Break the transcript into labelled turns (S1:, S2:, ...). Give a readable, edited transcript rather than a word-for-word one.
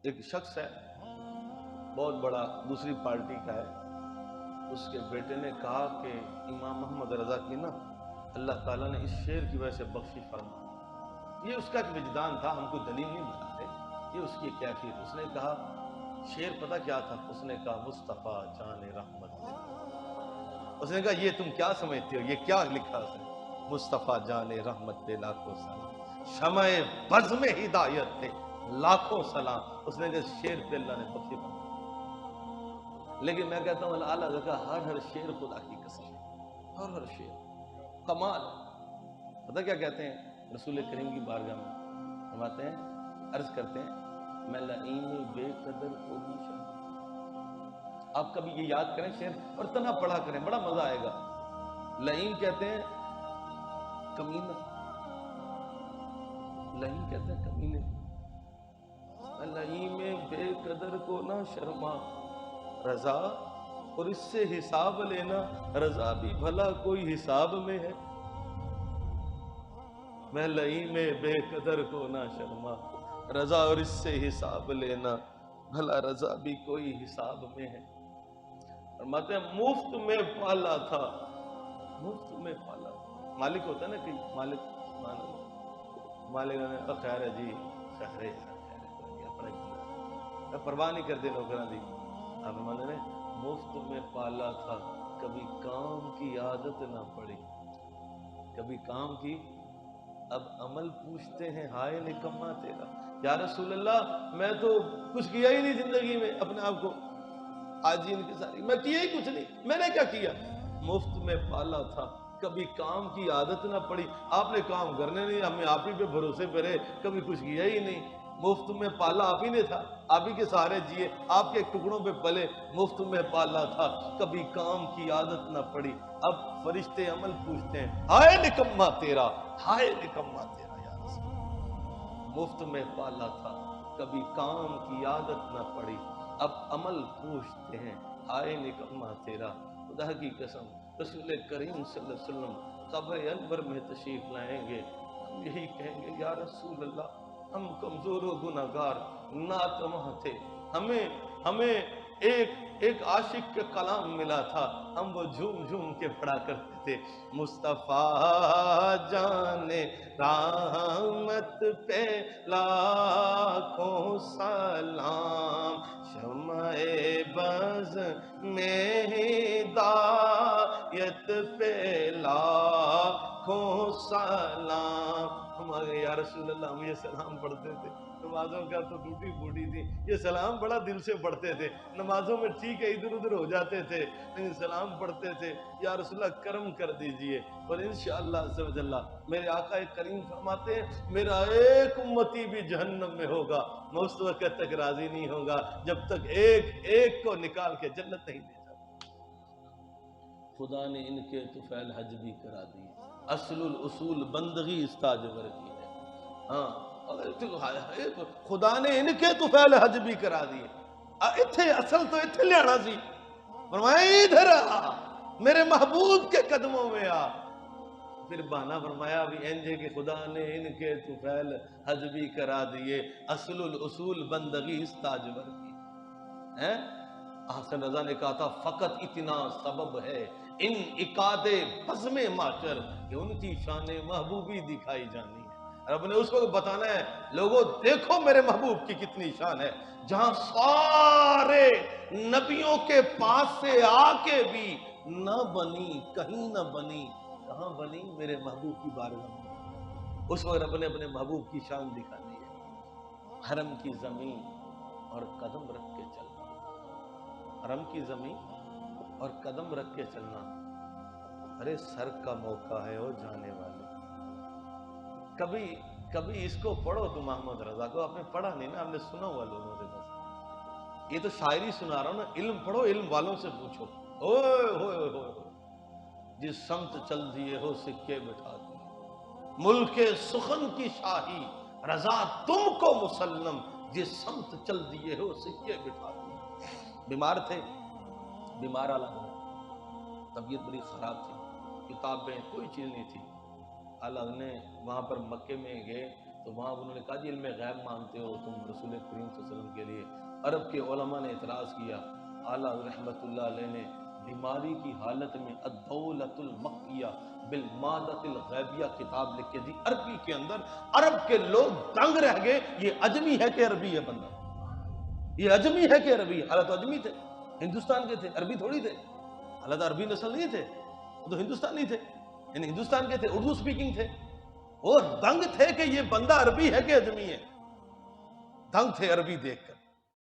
S1: ایک شخص ہے بہت بڑا دوسری پارٹی کا ہے، اس کے بیٹے نے کہا کہ امام محمد رضا کی نا اللہ تعالیٰ نے اس شعر کی وجہ سے بخشش فرمائی۔ یہ اس کا ایک وجدان تھا، ہم کو دلیل نہیں بتا رہے، یہ اس کی کیفیت۔ اس نے کہا شعر پتہ کیا تھا؟ اس نے کہا مصطفیٰ جان رحمت دے۔ اس نے کہا یہ تم کیا سمجھتے ہو، یہ کیا لکھا اس نے؟ مصطفیٰ جان رحمت دے لاکھوں سلام، شمع بزم ہدایت دے لاکھوں سلام۔ اس نے کہا شعر پہ اللہ نے بخشش فرمائی۔ لیکن میں کہتا ہوں اللہ کا ہر شعر خدا کی قسم ہے، ہر شعر کمال۔ پتہ کیا کہتے ہیں رسول کریم کی بارگاہ میں؟ فرماتے ہیں، عرض کرتے ہیں میں لعین بے قدر کو بھی شرم۔ آپ کبھی یہ یاد کریں شعر اور تنہا پڑھا کریں، بڑا مزہ آئے گا۔ لعین کہتے ہیں کمینہ، لعین کہتے ہیں کمینے۔ میں لعین بے قدر کو نہ شرما رضا، اور اس سے حساب لینا رضا بھی بھلا کوئی حساب میں ہے۔ میں لئی میں بے قدر کو نہ شرما رضا، اور اس سے حساب لینا بھلا رضا بھی کوئی حساب میں ہے۔ فرماتے ہیں مفت میں پالا تھا، مفت میں پالا۔ مالک ہوتا ہے نا کہ مالک مالک نے خیر ہے جی، خیر ہے اپنے پرواہ نہیں کرتے نوکراں دی۔ آپ فرماتے ہیں مفت میں پالا تھا، کبھی کام کی عادت نہ پڑی، کبھی کام کی۔ اب عمل پوچھتے ہیں ہائے نکما تیرا، یا رسول اللہ میں تو کچھ کیا ہی نہیں زندگی میں، اپنے آپ کو آج ان کی ساری میں کیا ہی کچھ نہیں، میں نے کیا کیا؟ مفت میں پالا تھا، کبھی کام کی عادت نہ پڑی۔ آپ نے کام کرنے نہیں، ہمیں آپ ہی پہ بھروسے پہ رہے، کبھی کچھ کیا ہی نہیں۔ مفت میں پالا آپ ہی نے تھا، آپ ہی کے سہارے جیے، آپ کے ٹکڑوں پہ پلے، مفت میں پالا تھا، کبھی کام کی عادت نہ پڑی۔ اب فرشتے عمل پوچھتے ہیں ہائے نکما تیرا، ہائے نکما تیرا یا رسول اللہ۔ مفت میں پالا تھا، کبھی کام کی عادت نہ پڑی، اب عمل پوچھتے ہیں ہائے نکما تیرا۔ خدا کی قسم رسول کریم صلی اللہ علیہ وسلم قبر انور میں تشریف لائیں گے، ہم یہی کہیں گے یا رسول اللہ ہم کمزور و گناہگار ناتواں تھے، ہمیں ایک عاشق کا کلام ملا تھا، ہم وہ جھوم جھوم کے پڑھا کرتے تھے مصطفیٰ جان رحمت پہ لاکھوں سلام، شمع بز میں ہدایت پہ لاکھوں سلام۔ ہمارے یا رسول اللہ ہم یہ سلام پڑھتے تھے، نمازوں کا تو ٹوٹی پھوٹی تھی، یہ سلام بڑا دل سے پڑھتے تھے، نمازوں میں ٹھیک ہے ادھر ادھر ہو جاتے تھے لیکن سلام پڑھتے تھے یا رسول اللہ کرم کر دیجئے۔ اور انشاءاللہ عز و جل میرے آقا کریم فرماتے ہیں میرا ایک امتی بھی جہنم میں ہوگا، میں اس وقت تک راضی نہیں ہوگا جب تک ایک کو نکال کے جنت نہیں دے جاتا۔ خدا نے ان کے طفیل حج بھی کرا دی، اصل الاصول بندگی استاجور کی ہے۔ ہاں خدا نے ان کے طفیل حج بھی کرا دیے، اتھے اصل تو اتھے لیانا سی، فرمایا ادھر آ میرے محبوب کے قدموں میں آ۔ پھر بہانہ فرمایا بھی انجے کہ خدا نے ان کے طفیل حج بھی کرا دیے، اصل الاصول بندگی استاجور کی۔ حسن رضا نے کہا تھا فقط اتنا سبب ہے ان اکاد بزم معاشر کہ ان کی شان محبوبی دکھائی جانی ہے۔ رب نے اس کو بتانا ہے لوگوں دیکھو میرے محبوب کی کتنی شان ہے، جہاں سارے نبیوں کے پاس سے آ کے بھی نہ بنی، کہیں نہ بنی، کہاں بنی؟ میرے محبوب کی بارگاہ میں۔ اس وقت رب نے اپنے محبوب کی شان دکھانی ہے۔ حرم کی زمین اور قدم رکھ کے چلنا، حرم کی زمین اور قدم رکھ کے چلنا، ارے سر کا موقع ہے وہ جانے والے۔ کبھی اس کو پڑھو تو محمد رضا کو، آپ نے پڑھا نہیں نا، آپ نے سنا ہوا لوگوں سے بس، یہ تو شاعری سنا رہا ہوں نا، علم پڑھو، علم والوں سے پوچھو۔ اوئے ہوئے ہوئے جس سمت چل دیے ہو سکے بٹھا دیے، ملک سخن کی شاہی رضا تم کو مسلم، جس سمت چل دیے ہو سکے بٹھا دیے۔ بیمار تھے، بیمار عالم ہے، طبیعت بڑی خراب تھی، کتابیں کوئی چیز نہیں تھی، الگ نے وہاں پر مکے میں گئے تو وہاں انہوں نے کہا جی علم غیب مانتے ہو تم رسول کریم صلی اللہ علیہ وسلم کے لیے. عرب کے علماء نے اعتراض کیا. اعلیٰ رحمۃ اللہ علیہ نے بیماری کی حالت میں الدولۃ المکیہ بالمادۃ الغیبیہ کتاب لکھ کے دی عربی کے اندر. عرب کے لوگ دنگ رہ گئے یہ عجمی ہے کہ عربی ہے بندہ, یہ عجمی ہے کہ عربی ہے. حالت عجمی تھے, ہندوستان کے تھے, عربی تھوڑی تھے. حالت عربی نسل نہیں تھے, وہ تو ہندوستانی تھے, یعنی ہندوستان کے تھے, اردو سپیکنگ تھے. اور دنگ تھے کہ یہ بندہ عربی ہے کہ عجمی ہے, دنگ تھے عربی دیکھ کر.